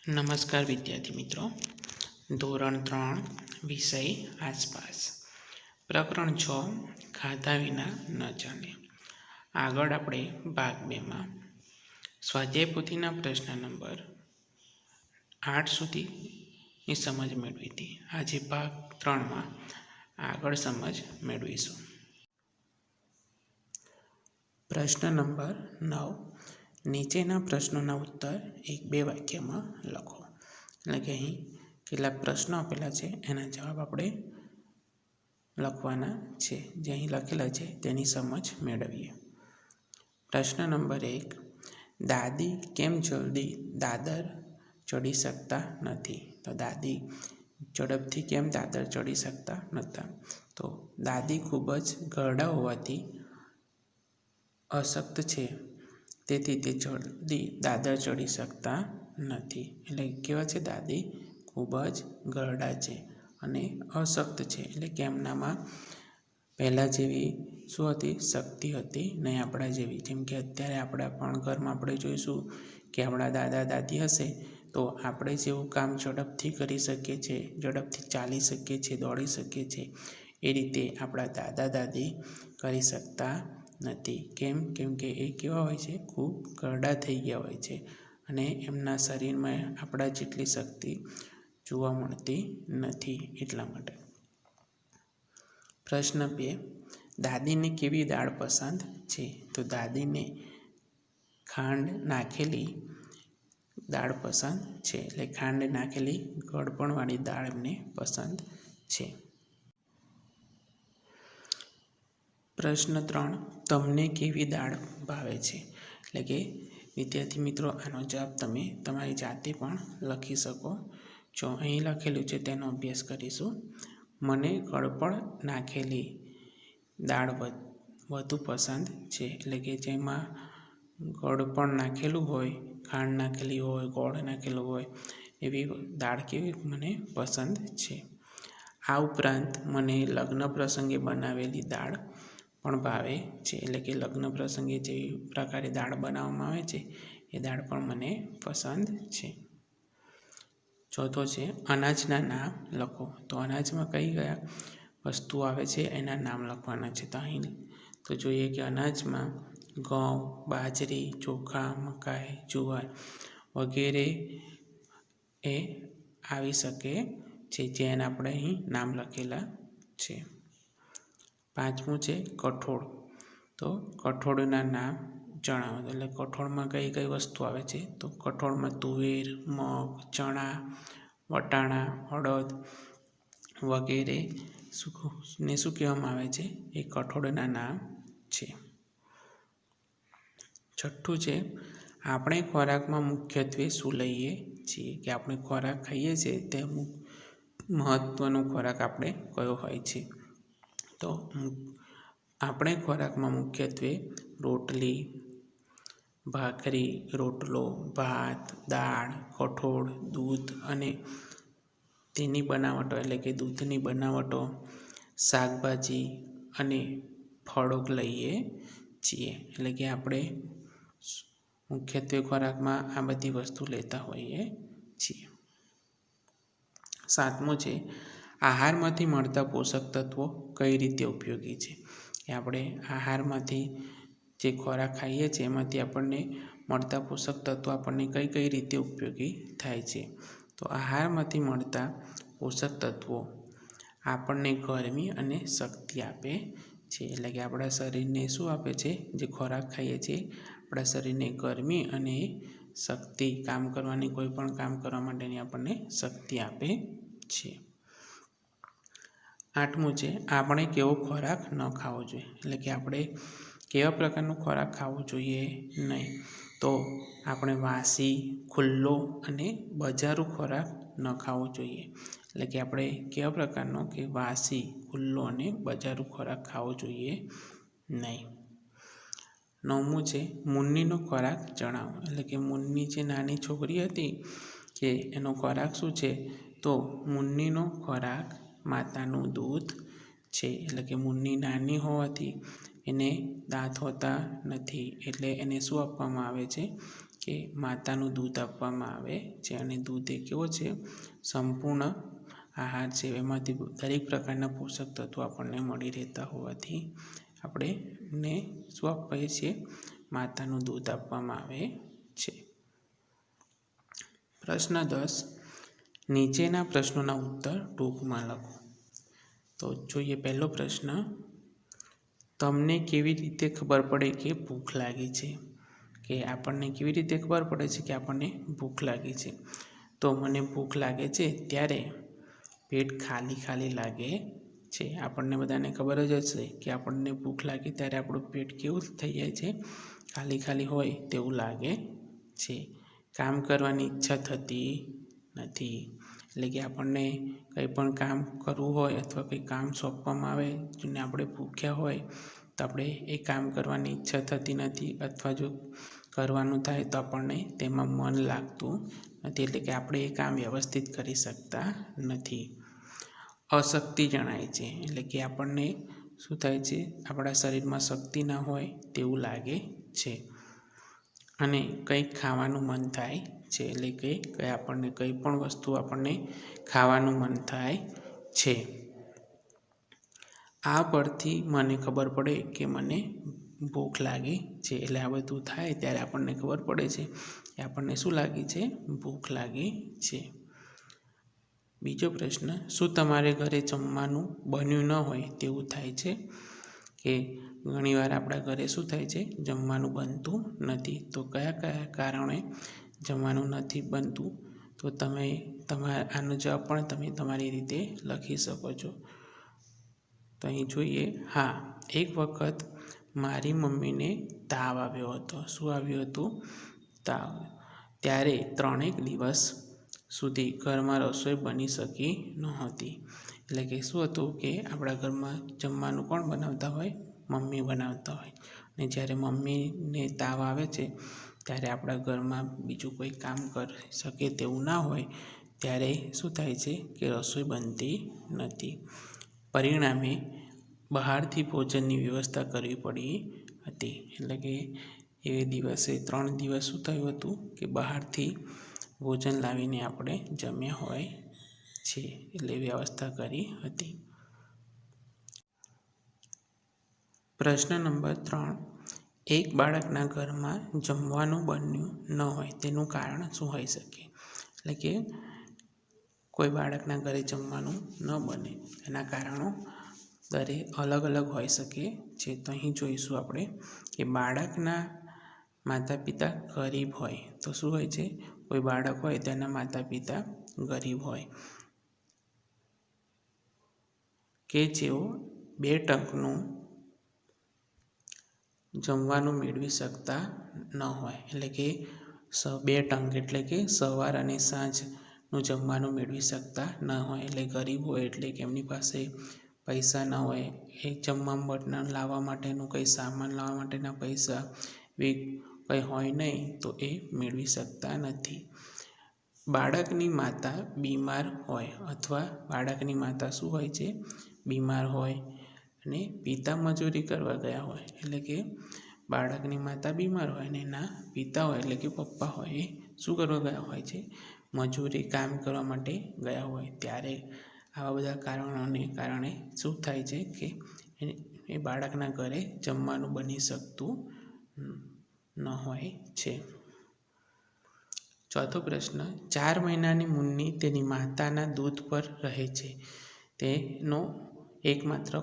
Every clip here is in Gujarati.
નમસ્કાર વિદ્યાર્થી મિત્રો, ધોરણ 3 વિષય આસપાસ, પ્રકરણ 6 ખાધા વિના ન ચાલે. આગળ આપણે ભાગ 2માં સ્વાધ્યાય પોથીના પ્રશ્ન નંબર 8 સુધીની સમજ મેળવી હતી. આજે ભાગ 3માં આગળ સમજ મેળવીશું. પ્રશ્ન નંબર 9, નીચેના પ્રશ્નોના ઉત્તર 1-2 વાક્યમાં લખો. એટલે કે અહીં કેટલાક પ્રશ્નો આપેલા છે, એના જવાબ આપણે લખવાના છે. જે અહીં લખેલા છે તેની સમજ મેળવીએ. પ્રશ્ન નંબર 1, દાદી કેમ જલ્દી દાદર ચડી શકતા નથી? તો દાદી ઝડપથી કેમ દાદર ચડી શકતા નહોતા? તો દાદી ખૂબ જ ઘરડા હોવાથી અશક્ત છે, તેથી તે જલ્દી દાદર ચડી શકતા નથી. એટલે કેવા છે? દાદી ખૂબ જ ઘરડા છે અને અશક્ત છે. એટલે કે એમનામાં પહેલાં જેવી શું હતી? શક્તિ હતી નહીં આપણા જેવી. જેમ કે અત્યારે આપણા પણ ઘરમાં આપણે જોઈશું કે આપણા દાદા દાદી હશે તો આપણે જેવું કામ ઝડપથી કરી શકીએ છીએ, ઝડપથી ચાલી શકીએ છીએ, દોડી શકીએ છીએ, એ રીતે આપણા દાદા દાદી કરી શકતા નથી. કેમ કે એ કેવા હોય છે? ખૂબ ઘરડા થઈ ગયા હોય છે અને એમના શરીરમાં આપણા જેટલી શક્તિ જોવા મળતી નથી, એટલા માટે. પ્રશ્ન 2, દાદીને કેવી દાળ પસંદ છે? તો દાદીને ખાંડ નાખેલી દાળ પસંદ છે. એટલે ખાંડ નાખેલી ગળપણવાળી દાળ એમને પસંદ છે. પ્રશ્ન 3, તમને કેવી દાળ ભાવે છે? એટલે કે વિદ્યાર્થી મિત્રો, આનો જવાબ તમે તમારી જાતે પણ લખી શકો છો. અહીં લખેલું છે તેનો અભ્યાસ કરીશું. મને ગળપણ નાખેલી દાળ વધુ પસંદ છે. એટલે કે જેમાં ગળપણ નાખેલું હોય, ખાંડ નાખેલી હોય, ગોળ નાખેલું હોય, એવી દાળ કેવી મને પસંદ છે. આ ઉપરાંત મને લગ્ન પ્રસંગે બનાવેલી દાળ પણ ભાવે છે. એટલે કે લગ્ન પ્રસંગે જે પ્રકારે દાળ બનાવવામાં આવે છે એ દાળ પણ મને પસંદ છે. ચોથો છે, અનાજના નામ લખો. તો અનાજમાં કયા વસ્તુ આવે છે એના નામ લખવાના છે. તો અહીં તો જોઈએ કે અનાજમાં ઘઉં, બાજરી, ચોખા, મકાઈ, જુવાર વગેરે એ આવી શકે છે, જેને આપણે અહીં નામ લખેલા છે. પાંચમું છે કઠોળ. તો કઠોળના નામ જણાવો. એટલે કઠોળમાં કઈ વસ્તુ આવે છે? તો કઠોળમાં તુવેર, મગ, ચણા, વટાણા, અડદ વગેરે શું કહેવામાં આવે છે? એ કઠોળના નામ છે. છઠ્ઠું છે, આપણે ખોરાકમાં મુખ્યત્વે શું લઈએ છીએ? કે આપણે ખોરાક ખાઈએ છીએ તે મહત્વનો ખોરાક આપણે કયો હોય છે? તો આપણે ખોરાકમાં મુખ્યત્વે રોટલી, ભાખરી, રોટલો, ભાત, દાળ, કઠોળ, દૂધ અને તેની બનાવટો એટલે કે દૂધની બનાવટો, શાકભાજી અને ફળો લઈએ છીએ. એટલે કે આપણે મુખ્યત્વે ખોરાકમાં આ બધી વસ્તુ લેતા હોઈએ છીએ. સાતમું છે, આહારમાંથી મળતા પોષક તત્વો કઈ રીતે ઉપયોગી છે? કે આપણે આહારમાંથી જે ખોરાક ખાઈએ છીએ એમાંથી આપણને મળતા પોષક તત્વો આપણને કઈ રીતે ઉપયોગી થાય છે? તો આહારમાંથી મળતા પોષક તત્વો આપણને ગરમી અને શક્તિ આપે છે. એટલે કે આપણા શરીરને શું આપે છે? જે ખોરાક ખાઈએ છીએ આપણા શરીરને ગરમી અને શક્તિ, કામ કરવાની, કોઈ પણ કામ કરવા માટેની આપણને શક્તિ આપે છે. આઠમું છે, આપણે કેવો ખોરાક ન ખાવો જોઈએ? એટલે કે આપણે કેવા પ્રકારનો ખોરાક ખાવો જોઈએ નહીં? તો આપણે વાસી, ખુલ્લો અને બજારું ખોરાક ન ખાવો જોઈએ. એટલે કે આપણે કેવા પ્રકારનો? કે વાસી, ખુલ્લો અને બજારું ખોરાક ખાવો જોઈએ નહીં. નવમું છે, મુન્નીનો ખોરાક જણાવો. એટલે કે મુન્ની જે નાની છોકરી હતી કે એનો ખોરાક શું છે? તો મુન્નીનો ખોરાક માતાનું દૂધ છે. એટલે કે મુન્ની નાની હોવાથી એને દાંત હોતા નથી, એટલે એને શું આપવામાં આવે છે? કે માતાનું દૂધ આપવામાં આવે છે અને દૂધ એ કેવો છે સંપૂર્ણ આહાર છે. એમાંથી દરેક પ્રકારના પોષક તત્વો આપણને મળી રહેતા હોવાથી આપણે શું આપીએ છીએ માતાનું દૂધ આપવામાં આવે છે. પ્રશ્ન 10 નીચેના પ્રશ્નોના ઉત્તર ટૂંકમાં લખો. તો જોઈએ પહેલો પ્રશ્ન, તમને કેવી રીતે ખબર પડે કે ભૂખ લાગી છે? કે આપણને કેવી રીતે ખબર પડે છે કે આપણને ભૂખ લાગી છે? તો મને ભૂખ લાગે છે ત્યારે પેટ ખાલી ખાલી લાગે છે. આપણને બધાને ખબર જ હશે કે આપણને ભૂખ લાગે ત્યારે આપણું પેટ કેવું થઈ જાય છે, ખાલી ખાલી હોય તેવું લાગે છે. કામ કરવાની ઈચ્છા થતી નથી. એટલે કે આપણને કંઈ પણ કામ કરવું હોય અથવા કંઈ કામ સોંપવામાં આવે અને આપણે ભૂખ્યા હોય તો આપણે એ કામ કરવાની ઈચ્છા થતી નથી અથવા જો કરવાનું થાય તો આપણને તેમાં મન લાગતું નથી. એટલે કે આપણે એ કામ વ્યવસ્થિત કરી શકતા નથી. અશક્તિ જણાય છે. એટલે કે આપણને શું થાય છે, આપણા શરીરમાં શક્તિ ના હોય તેવું લાગે છે. અને કંઈક ખાવાનું મન થાય છે. એટલે કે આપણને કંઈ પણ વસ્તુ આપણને ખાવાનું મન થાય છે. આ પરથી મને ખબર પડે કે મને ભૂખ લાગી છે. એટલે આ બધું થાય ત્યારે આપણને ખબર પડે છે કે આપણને શું લાગી છે, ભૂખ લાગી છે. બીજો પ્રશ્ન, શું તમારે ઘરે જમવાનું બન્યું ન હોય તેવું થાય છે? કે ઘણીવાર આપણા ઘરે શું થાય છે, જમવાનું બનતું નથી. તો કયા કયા કારણે જમવાનું નથી બનતું? તો તમે આનો જવાબ પણ તમે તમારી રીતે લખી શકો છો. તો અહીં જોઈએ, હા, એક વખત મારી મમ્મીને તાવ આવ્યો હતો. શું આવ્યું હતું? તાવ. ત્યારે 3 દિવસ સુધી ઘરમાં રસોઈ બની શકી નહોતી. એટલે કે શું હતું કે આપણા ઘરમાં જમવાનું કોણ બનાવતા હોય? મમ્મી બનાવતા હોય. અને જ્યારે મમ્મીને તાવ આવે છે ત્યારે આપણા ઘરમાં બીજું કોઈ કામ કરી શકે તેવું ના હોય ત્યારે શું થાય છે કે રસોઈ બનતી નથી. પરિણામે બહારથી ભોજનની વ્યવસ્થા કરવી પડી હતી. એટલે કે એ દિવસે 3 દિવસ શું થયું હતું કે બહારથી ભોજન લાવીને આપણે જમ્યા હોય છે. એટલે વ્યવસ્થા કરી હતી. પ્રશ્ન નંબર 3, એક બાળકના ઘરમાં જમવાનું બન્યું ન હોય તેનું કારણ શું હોઈ શકે? એટલે કે કોઈ બાળકના ઘરે જમવાનું ન બને એના કારણો દરેક અલગ અલગ હોઈ શકે છે. તો અહીં જોઈશું આપણે કે બાળકના માતા પિતા ગરીબ હોય તો શું હોય છે, કોઈ બાળક હોય તેના માતા પિતા ગરીબ હોય કે જેઓ 2 ટંકનું જમવાનું મેળવી શકતા ન હોય. એટલે કે 2 ટંક એટલે કે સવાર અને સાંજનું જમવાનું મેળવી શકતા ન હોય. એટલે ગરીબ હોય એટલે કે એમની પાસે પૈસા ન હોય, એ જમવા લાવવા માટેનું કંઈ સામાન લાવવા માટેના પૈસા કંઈ હોય નહીં તો એ મેળવી શકતા નથી. બાળકની માતા બીમાર હોય અથવા બાળકની માતા શું હોય છે, બીમાર હોય અને પિતા મજૂરી કરવા ગયા હોય. એટલે કે બાળકની માતા બીમાર હોય અને એના પિતા હોય એટલે કે પપ્પા હોય એ શું કરવા ગયા હોય છે, મજૂરી કામ કરવા માટે ગયા હોય. ત્યારે આવા બધા કારણોને કારણે શું થાય છે કે એ બાળકના ઘરે જમવાનું બની શકતું ન હોય છે. ચોથો પ્રશ્ન, 4 મહિનાની મુન્ની તેની માતાના દૂધ પર રહે છે. તેનો એકમાત્ર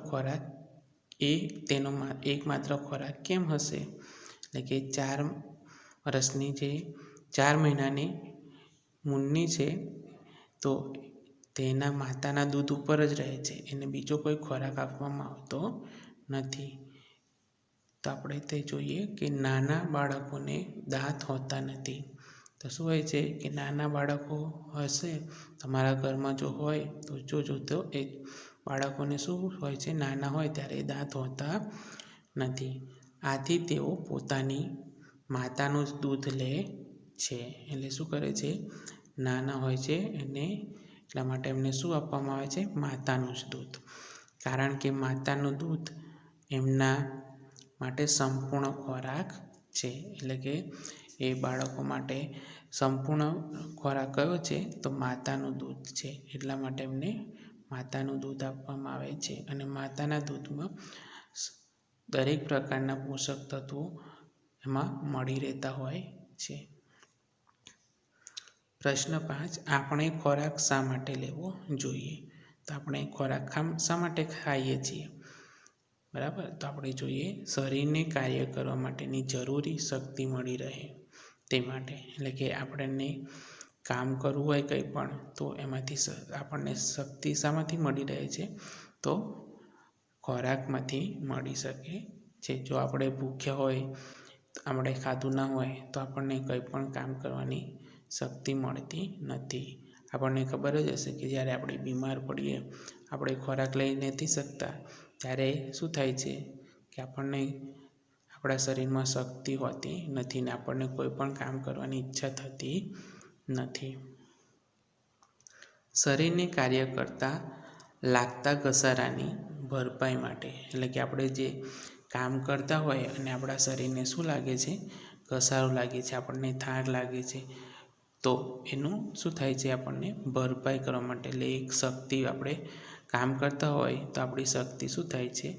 ખોરાક કેમ હશે? એટલે કે 4 મહિનાની મુન્ની છે તો તેના માતાના દૂધ ઉપર જ રહે છે. એને બીજો કોઈ ખોરાક આપવામાં આવતો નથી. તો આપણે તે જોઈએ કે નાના બાળકોને દાંત હોતા નથી. તો શું હોય છે કે નાના બાળકો હશે તમારા ઘરમાં જો હોય તો જોજો, તો એ બાળકોને શું હોય છે, નાના હોય ત્યારે દાંત હોતા નથી. આથી તેઓ પોતાની માતાનું જ દૂધ લે છે. એટલે શું કરે છે, નાના હોય છે એને એટલા માટે એમને શું આપવામાં આવે છે, માતાનું જ દૂધ. કારણ કે માતાનું દૂધ એમના માટે સંપૂર્ણ ખોરાક છે. એટલે કે એ બાળકો માટે સંપૂર્ણ ખોરાક કયો છે? તો માતાનું દૂધ છે. એટલા માટે એમને માતાનું દૂધ આપવામાં આવે છે. અને માતાના દૂધમાં દરેક પ્રકારના પોષક તત્વો એમાં મળી રહેતા હોય છે. પ્રશ્ન 5. આપણે ખોરાક શા માટે લેવો જોઈએ? તો આપણે ખોરાક શા માટે ખાઈએ છીએ? બરાબર, તો આપણે જોઈએ શરીરને કાર્ય કરવા માટેની જરૂરી શક્તિ મળી રહે તે માટે. એટલે કે આપણને કામ કરવું હોય કંઈ પણ, તો એમાંથી આપણને શક્તિ શામાંથી મળી રહે છે? તો ખોરાકમાંથી મળી શકે છે. જો આપણે ભૂખ્યા હોય, આપણે ખાધું ના હોય, તો આપણને કંઈ પણ કામ કરવાની શક્તિ મળતી નથી. આપણને ખબર જ હશે કે જ્યારે આપણે બીમાર પડીએ, આપણે ખોરાક લઈ નથી શકતા, ત્યારે શું થાય છે કે આપણને આપણા શરીરમાં શક્તિ હોતી નથી ને આપણને કોઈ પણ કામ કરવાની ઈચ્છા થતી નથી. શરીરને કાર્ય કરતા લાગતા ઘસારાની ભરપાઈ માટે, એટલે કે આપણે જે કામ કરતા હોય અને આપણા શરીરને શું લાગે છે? ઘસારો લાગે છે, આપણને થાક લાગે છે, તો એનું શું થાય છે? આપણને ભરપાઈ કરવા માટે, એટલે એક શક્તિ આપણે કામ કરતા હોય તો આપણી શક્તિ શું થાય છે?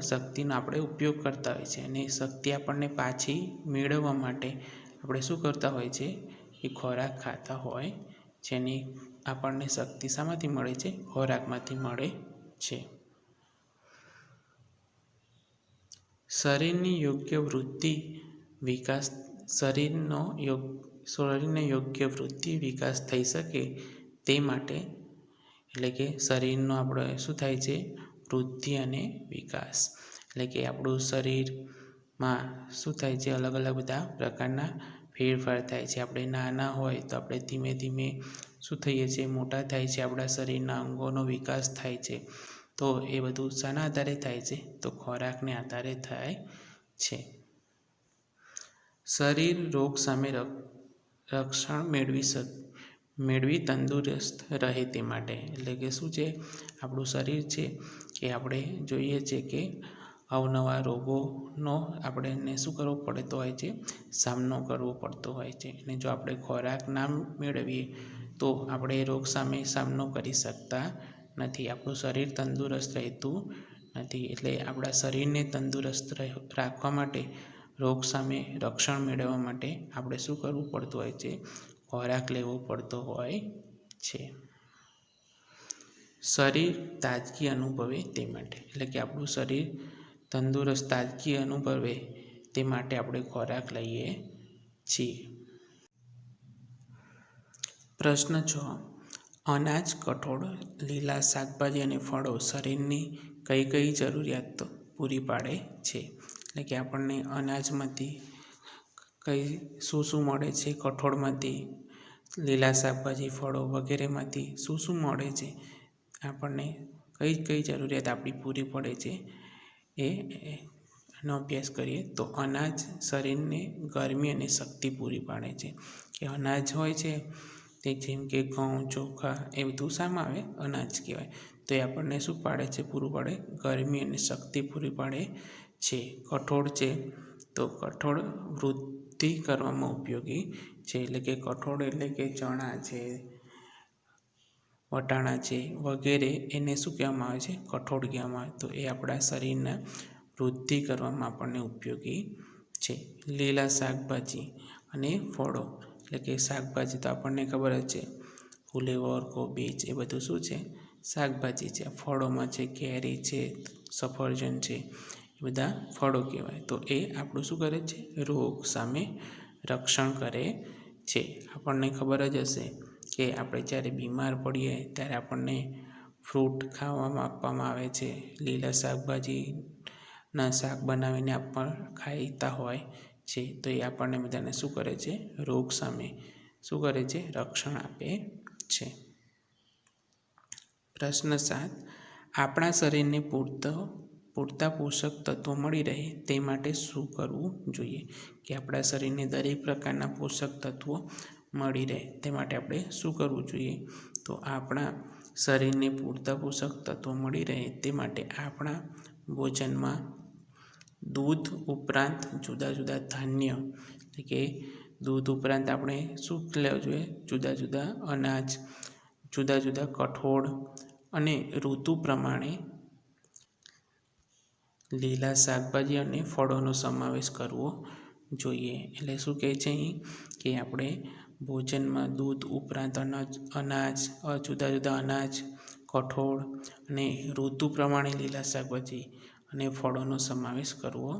શક્તિનો આપણે ઉપયોગ કરતા હોય છે અને શક્તિ આપણને પાછી મેળવવા માટે આપણે શું કરતા હોય છે? એ ખોરાક ખાતા હોય છે. અને આપણને શક્તિ શામાંથી મળે છે? ખોરાકમાંથી મળે છે. શરીરની યોગ્ય વૃદ્ધિ વિકાસ શરીરને યોગ્ય વૃદ્ધિ વિકાસ થઈ શકે તે માટે, એટલે કે શરીરનો આપણે શું થાય છે? વૃદ્ધિ અને વિકાસ. એટલે કે આપણું શરીરમાં શું થાય છે? અલગ અલગ બધા પ્રકારના ફેરફાર થાય છે. આપણે નાના હોય તો આપણે ધીમે ધીમે શું થઈએ છીએ? મોટા થાય છે. આપણા શરીરના અંગોનો વિકાસ થાય છે. તો એ બધું શાના આધારે થાય છે? તો ખોરાકને આધારે થાય છે. શરીર રોગ સામે રક્ષણ મેળવી તંદુરસ્ત રહે તે માટે, એટલે કે શું છે? આપણું શરીર છે એ આપણે જોઈએ છે કે અવનવા રોગોનો આપણને શું કરવો પડતો હોય છે? સામનો કરવો પડતો હોય છે. અને જો આપણે ખોરાક ના મેળવીએ તો આપણે એ રોગ સામે સામનો કરી શકતા નથી. આપણું શરીર તંદુરસ્ત રહેતું નથી. એટલે આપણા શરીરને તંદુરસ્ત રાખવા માટે, રોગ સામે રક્ષણ મેળવવા માટે આપણે શું કરવું પડતું હોય છે? ખોરાક લેવો પડતો હોય છે. શરીર તાજગી અનુભવે તે માટે, એટલે કે આપણું શરીર તંદુરસ્ત તાજગી અનુભવે તે માટે આપણે ખોરાક લઈએ છીએ. પ્રશ્ન 6. અનાજ, કઠોળ, લીલા શાકભાજી અને ફળો શરીરની કઈ કઈ જરૂરિયાતો પૂરી પાડે છે? એટલે કે આપણને અનાજમાંથી શું શું મળે છે? કઠોળમાંથી, લીલા શાકભાજી, ફળો વગેરેમાંથી શું શું મળે છે? આપણને કઈ કઈ જરૂરિયાત આપણી પૂરી પડે છે? એનો અભ્યાસ કરીએ તો અનાજ શરીરને ગરમી અને શક્તિ પૂરી પાડે છે. કે અનાજ હોય છે તે જેમ કે ઘઉં, ચોખા, એ બધું શામાં આવે? અનાજ કહેવાય. તો એ આપણને શું પાડે છે? પૂરું પાડે? ગરમી અને શક્તિ પૂરી પાડે છે. કઠોળ છે તો કઠોળ વૃદ્ધિ કરવામાં ઉપયોગી છે. એટલે કે કઠોળ એટલે કે ચણા છે, વટાણા છે વગેરે, એને શું કહેવામાં આવે છે? કઠોળ કહેવામાં આવે. તો એ આપણા શરીરના વૃદ્ધિ કરવામાં આપણને ઉપયોગી છે. લીલા શાકભાજી અને ફળો, એટલે કે શાકભાજી તો આપણને ખબર જ છે, ફુલેવર, કોબીજ, એ બધું શું છે? શાકભાજી છે. ફળોમાં છે કેરી છે, સફરજન છે, એ બધા ફળો કહેવાય. તો એ આપણું શું કરે છે? રોગ સામે રક્ષણ કરે છે. આપણને ખબર જ હશે કે આપણે જ્યારે બીમાર પડીએ ત્યારે આપણને ફ્રૂટ ખાવામાં આપવામાં આવે છે. લીલા શાકભાજીના શાક બનાવીને ખાતા હોય છે. તો એ આપણને બધાને શું કરે છે? રોગ સામે શું કરે છે? રક્ષણ આપે છે. પ્રશ્ન 7. આપણા શરીરને પૂરતા પોષક તત્વો મળી રહે તે માટે શું કરવું જોઈએ? કે આપણા શરીરને દરેક પ્રકારના પોષક તત્વો મળી રહે તે માટે આપણે શું કરવું જોઈએ? તો આપણા શરીરને પૂરતા પોષક તત્વો મળી રહે તે માટે આપણા ભોજનમાં દૂધ ઉપરાંત જુદા જુદા ધાન્ય એટલે કે દૂધ ઉપરાંત આપણે શું લેવું જોઈએ? જુદા જુદા અનાજ, જુદા જુદા કઠોળ અને ઋતુ પ્રમાણે લીલા શાકભાજી અને ફળોનો સમાવેશ કરવો જોઈએ. એટલે શું કહે છે અહીં કે આપણે ભોજનમાં દૂધ ઉપરાંત અનાજ, જુદા જુદા અનાજ, કઠોળ અને ઋતુ પ્રમાણે લીલા શાકભાજી અને ફળોનો સમાવેશ કરવો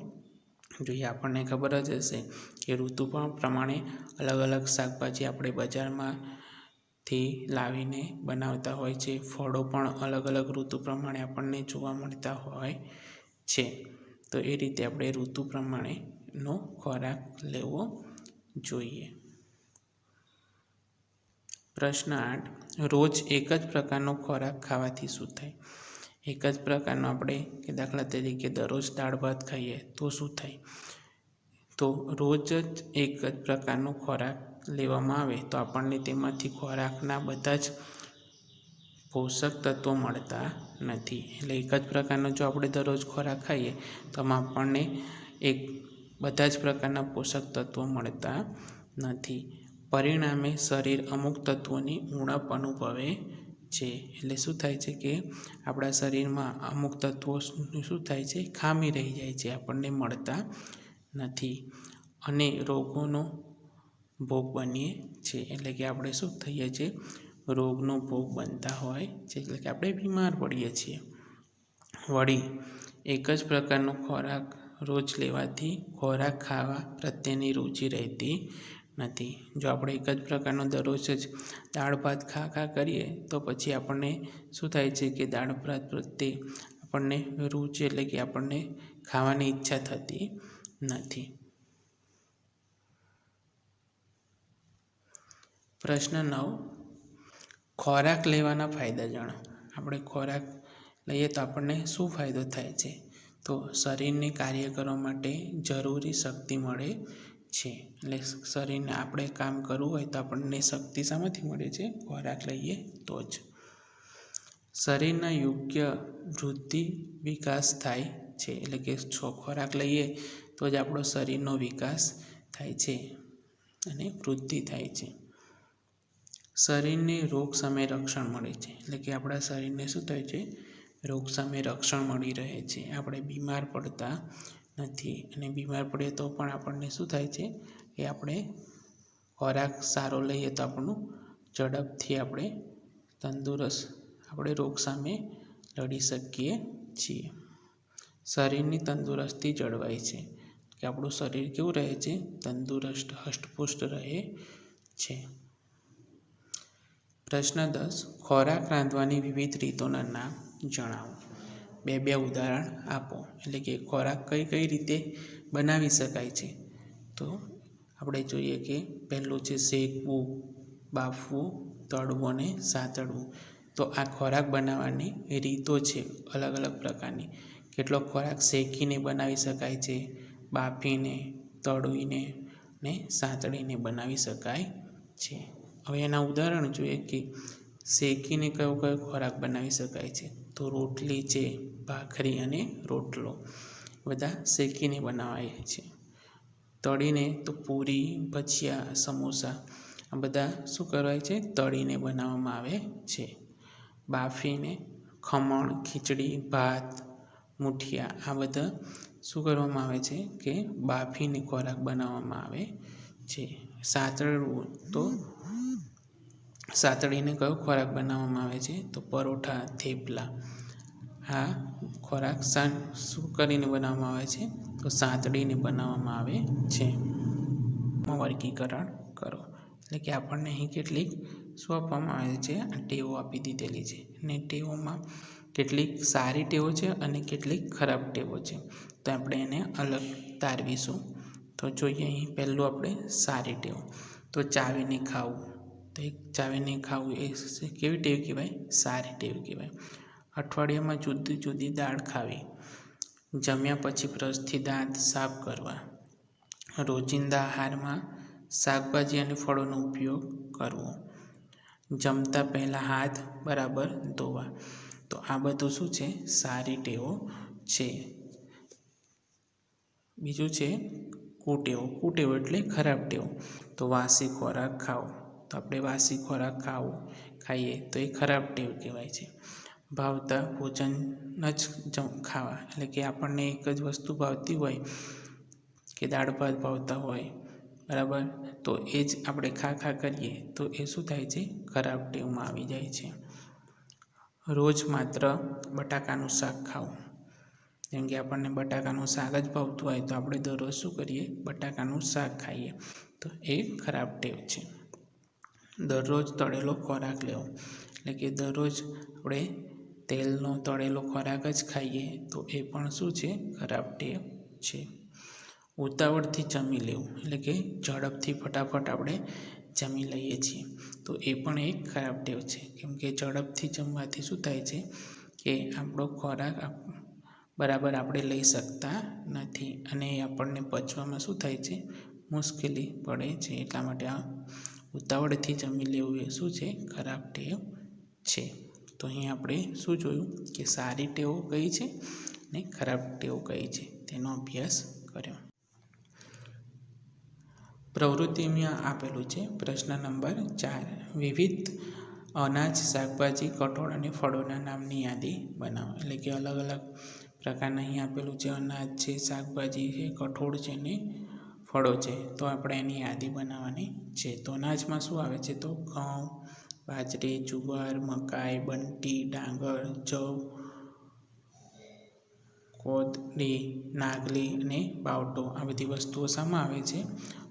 જોઈએ. આપણને ખબર જ હશે કે ઋતુ પ્રમાણે અલગ અલગ શાકભાજી આપણે બજારમાંથી લાવીને બનાવતા હોય છે. ફળો પણ અલગ અલગ ઋતુ પ્રમાણે આપણને જોવા મળતા હોય છે. તો એ રીતે આપણે ઋતુ પ્રમાણેનો ખોરાક લેવો જોઈએ. પ્રશ્ન 8. રોજ એક જ પ્રકારનો ખોરાક ખાવાથી શું થાય? એક જ પ્રકારનો આપણે કે દાખલા તરીકે દરરોજ દાળ ભાત ખાઈએ તો શું થાય? તો રોજ જ એક જ પ્રકારનો ખોરાક લેવામાં આવે તો આપણને તેમાંથી ખોરાકના બધા જ પોષક તત્વો મળતા નથી. એટલે એક જ પ્રકારનો જો આપણે દરરોજ ખોરાક ખાઈએ તો આમાં આપણને બધા જ પ્રકારના પોષક તત્વો મળતા નથી. પરિણામે શરીર અમુક તત્વોની ઉણપ અનુભવે છે. એટલે શું થાય છે કે આપણા શરીરમાં અમુક તત્વો શું થાય છે? ખામી રહી જાય છે, આપણને મળતા નથી અને રોગોનો ભોગ બનીએ છીએ. એટલે કે આપણે શું થઈએ છીએ? રોગનો ભોગ બનતા હોય છે, એટલે કે આપણે બીમાર પડીએ છીએ. વળી એક જ પ્રકારનો ખોરાક રોજ લેવાથી ખોરાક ખાવા પ્રત્યેની રુચિ રહેતી નથી. જો આપણે એક જ પ્રકારનો દરરોજ જ દાળ ભાત ખા કરીએ તો પછી આપણને શું થાય છે કે દાળ ભાત પ્રત્યે આપણને રુચિ એટલે કે આપણને ખાવાની ઈચ્છા થતી નથી. પ્રશ્ન 9. ખોરાક લેવાના ફાયદા જણાવો. આપણે ખોરાક લઈએ તો આપણને શું ફાયદો થાય છે? તો શરીરને કાર્ય કરવા માટે જરૂરી શક્તિ મળે છે. એટલે શરીરને આપણે કામ કરવું હોય તો આપણને શક્તિ શામાંથી મળે છે? ખોરાક લઈએ તો જ. શરીરના યોગ્ય વૃદ્ધિ વિકાસ થાય છે. એટલે કે ખોરાક લઈએ તો જ આપણો શરીરનો વિકાસ થાય છે અને વૃદ્ધિ થાય છે. શરીરને રોગ સામે રક્ષણ મળે છે. એટલે કે આપણા શરીરને શું થાય છે? રોગ સામે રક્ષણ મળી રહે છે. આપણે બીમાર પડતા નથી અને બીમાર પડીએ તો પણ આપણને શું થાય છે કે આપણે ખોરાક સારો લઈએ તો આપણું ઝડપથી આપણે તંદુરસ્ત આપણે રોગ સામે લડી શકીએ છીએ. શરીરની તંદુરસ્તી જળવાય છે કે આપણું શરીર કેવું રહે છે? તંદુરસ્ત, હષ્ટપુષ્ટ રહે છે. પ્રશ્ન 10. ખોરાક રાંધવાની વિવિધ રીતોના નામ જણાવો. બે ઉદાહરણ આપો. એટલે કે ખોરાક કઈ કઈ રીતે બનાવી શકાય છે? તો આપણે જોઈએ કે પહેલું છે શેકવું, બાફવું, તળવું અને સાતળવું. તો આ ખોરાક બનાવવાની રીતો છે અલગ અલગ પ્રકારની. કેટલોક ખોરાક શેકીને બનાવી શકાય છે, બાફીને, તળીને ને સાતળીને બનાવી શકાય છે. હવે એના ઉદાહરણ જોઈએ કે શેકીને કયો ખોરાક બનાવી શકાય છે? તો રોટલી છે, ભાખરી અને રોટલો બધા શેકીને બનાવાય છે. તળીને તો પૂરી, ભજીયા, સમોસા આ બધા શું કરાય છે? તળીને બનાવવામાં આવે છે. બાફીને ખમણ, ખીચડી, ભાત, મુઠિયા આ બધા શું કરવામાં આવે છે કે બાફીને ખોરાક બનાવવામાં આવે છે. સાતળવું તો સાતળીને કયો ખોરાક બનાવવામાં આવે છે? તો પરોઠા, થેપલા આ ખોરાક શું કરીને બનાવવામાં આવે છે? તો સાતળીને બનાવવામાં આવે છે. વર્ગીકરણ કરો. એટલે કે આપણને અહીં કેટલીક શું આપવામાં આવે છે? ટેવો આપી દીધેલી છે અને ટેવોમાં કેટલીક સારી ટેવો છે અને કેટલીક ખરાબ ટેવો છે. તો આપણે એને અલગ તારવીશું. તો જોઈએ અહીં પહેલું આપણે સારી ટેવ. તો ચાવીને ખાવું. તો એક ચાવીને ખાવું એ કેવી ટેવ કહેવાય? સારી ટેવ કહેવાય. અઠવાડિયામાં જુદી જુદી દાળ ખાવી. જમ્યા પછી બ્રશથી દાંત સાફ કરવા. રોજિંદા આહારમાં શાકભાજી અને ફળોનો ઉપયોગ કરવો. જમતા પહેલાં હાથ બરાબર ધોવા. તો આ બધું શું છે? સારી ટેવો છે. બીજું છે કુટેવો એટલે ખરાબ ટેવ. તો વાસી ખોરાક ખાવો, તો આપણે વાસી ખોરાક ખાઈએ તો એ ખરાબ ટેવ કહેવાય છે. ભાવતા ભોજન જ ખાવા, એટલે કે આપણને એક જ વસ્તુ ભાવતી હોય કે દાળ ભાત ભાવતા હોય, બરાબર, તો એ જ આપણે ખા કરીએ તો એ શું થાય છે? ખરાબ ટેવમાં આવી જાય છે. રોજ માત્ર બટાકાનું શાક ખાવું, જેમ કે આપણને બટાકાનું શાક જ ભાવતું હોય તો આપણે દરરોજ શું કરીએ? બટાકાનું શાક ખાઈએ, તો એ ખરાબ ટેવ છે. દરરોજ તળેલો ખોરાક લેવો, એટલે કે દરરોજ આપણે તેલનો તળેલો ખોરાક જ ખાઈએ તો એ પણ શું છે? ખરાબ ટેવ છે. ઉતાવળથી જમી લેવું, એટલે કે ઝડપથી ફટાફટ આપણે જમી લઈએ છીએ તો એ પણ એક ખરાબ ટેવ છે. કેમ કે ઝડપથી જમવાથી શું થાય છે કે આપણો ખોરાક બરાબર આપણે લઈ શકતા નથી અને આપણને પચવામાં શું થાય છે? મુશ્કેલી પડે છે. એટલા માટે આ ઉતાવળથી જમી લેવું એ શું છે? ખરાબ ટેવ છે. તો અહીં આપણે શું જોયું કે સારી ટેવો કઈ છે ને ખરાબ ટેવો કઈ છે તેનો અભ્યાસ કર્યો. પ્રવૃત્તિમાં આપેલું છે પ્રશ્ન નંબર 4, વિવિધ અનાજ, શાકભાજી, કઠોળ અને ફળોના નામની યાદી બનાવો. એટલે કે અલગ અલગ પ્રકારના અહીં આપેલું છે, અનાજ છે, શાકભાજી છે, કઠોળ છે ને ફળો છે. તો આપણે એની યાદી બનાવવાની છે. તો અનાજમાં શું આવે છે? તો ઘઉં, બાજરી, જુવાર, મકાઈ, બંટી, ડાંગર, જવ, કોદરી, નાગલી અને બાવટો. આ બધી વસ્તુઓ શામાં આવે છે?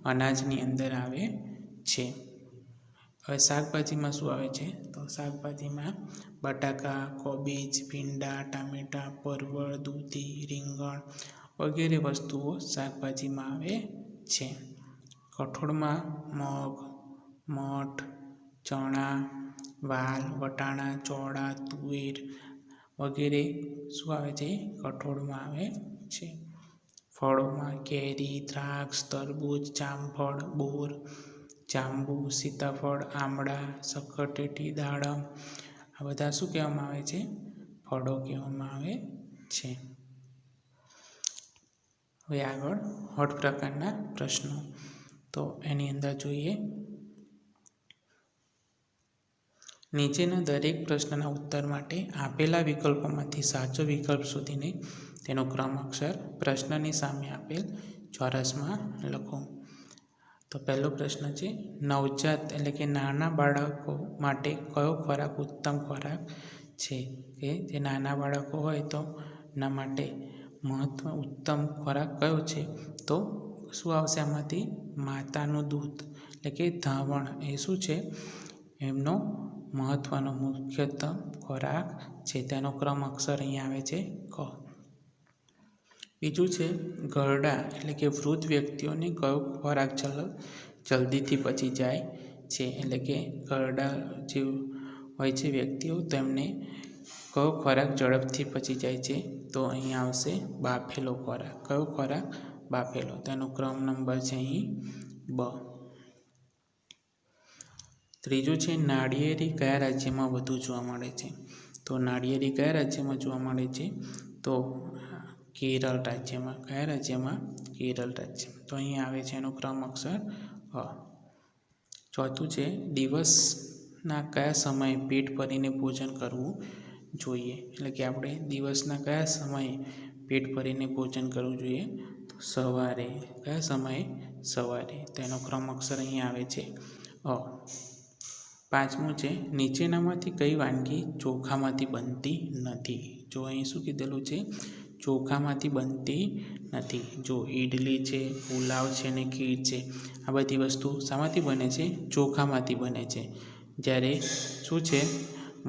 અનાજની અંદર આવે છે. હવે શાકભાજીમાં શું આવે છે? તો શાકભાજીમાં બટાકા, કોબીજ, ભીંડા, ટામેટા, પરવળ, દૂધી, રીંગણ વગેરે વસ્તુઓ શાકભાજીમાં આવે છે. કઠોળમાં મગ, મઠ, ચણા, વાલ, વટાણા, ચોળા, તુવેર વગેરે શું આવે છે? કઠોળમાં આવે છે. ફળોમાં કેરી, દ્રાક્ષ, તરબૂચ, જામફળ, બોર, જાંબુ, સીતાફળ, આમળા, સક્કરટેટી, દાડમ આ બધા શું કહેવામાં આવે છે? ફળો કહેવામાં આવે છે. હવે આગળ 8 પ્રકારના પ્રશ્નો. તો એની અંદર જોઈએ, નીચેના દરેક પ્રશ્નના ઉત્તર માટે આપેલા વિકલ્પોમાંથી સાચો વિકલ્પ શોધીને તેનો ક્રમ અક્ષર પ્રશ્નની સામે આપેલ ચોરસમાં લખો. તો પહેલો પ્રશ્ન છે, નવજાત એટલે કે નાના બાળકો માટે કયો ખોરાક ઉત્તમ ખોરાક છે? કે જે નાના બાળકો હોય તો એના માટે ઉત્તમ ખોરાક કયો છે? તો શું આવશે આમાંથી? માતાનું દૂધ એટલે કે ધાવણ એ શું છે? એમનો મહત્વનો મુખ્યતમ ખોરાક છે. તેનો ક્રમ અક્ષર અહીંયા આવે છે ક. બીજું છે, ઘરડા એટલે કે વૃદ્ધ વ્યક્તિઓને કયો ખોરાક જલ્દીથી પચી જાય છે? એટલે કે ઘરડા જે હોય છે વ્યક્તિઓ, તેમને કયો ખોરાક ઝડપથી પચી જાય છે? તો અહીંયા આવશે બાફેલો ખોરાક. કયો ખોરાક? બાફેલો. તેનો ક્રમ નંબર છે અહીં બ. ત્રીજું છે, નાળિયેરી કયા રાજ્યમાં વધુ જોવા મળે છે? તો નાળિયેરી કયા રાજ્યમાં જોવા મળે છે? તો કેરળ રાજ્યમાં. કયા રાજ્યમાં? કેરળ રાજ્યમાં. તો અહીં આવે છે એનો ક્રમ અક્ષર અ. ચોથું છે, દિવસના કયા સમયે પેટ ભરીને ભોજન કરવું જોઈએ? એટલે કે આપણે દિવસના કયા સમયે પેટ ભરીને ભોજન કરવું જોઈએ? તો સવારે. કયા સમયે? સવારે. તેનો ક્રમ અક્ષર અહીં આવે છે અ. પાંચમું છે, નીચેનામાંથી કઈ વાનગી ચોખામાંથી બનતી નથી? જો અહીં શું કીધેલું છે? ચોખામાંથી બનતી નથી. જો ઈડલી છે, પુલાવ છે ને ખીર છે, આ બધી વસ્તુ શામાંથી બને છે? ચોખામાંથી બને છે. જ્યારે શું છે?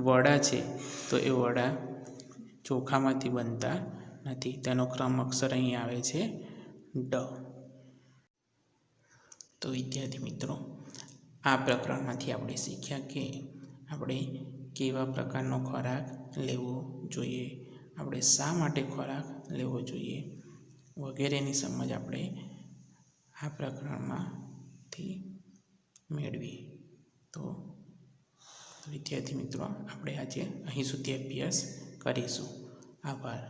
વડા છે, તો એ વડા ચોખામાંથી બનતા નથી. તેનો ક્રમ અક્ષર અહીં આવે છે ડ. તો વિદ્યાર્થી મિત્રો, આ પ્રકરણમાંથી આપણે શીખ્યા કે આપણે કેવા પ્રકારનો ખોરાક લેવો જોઈએ, આપણે શા માટે ખોરાક લેવો જોઈએ વગેરેની સમજ આપણે આ પ્રકરણમાંથી મેળવી. તો વિદ્યાર્થી મિત્રો, આપણે આજે અહીં સુધી અભ્યાસ કરીશું. આભાર.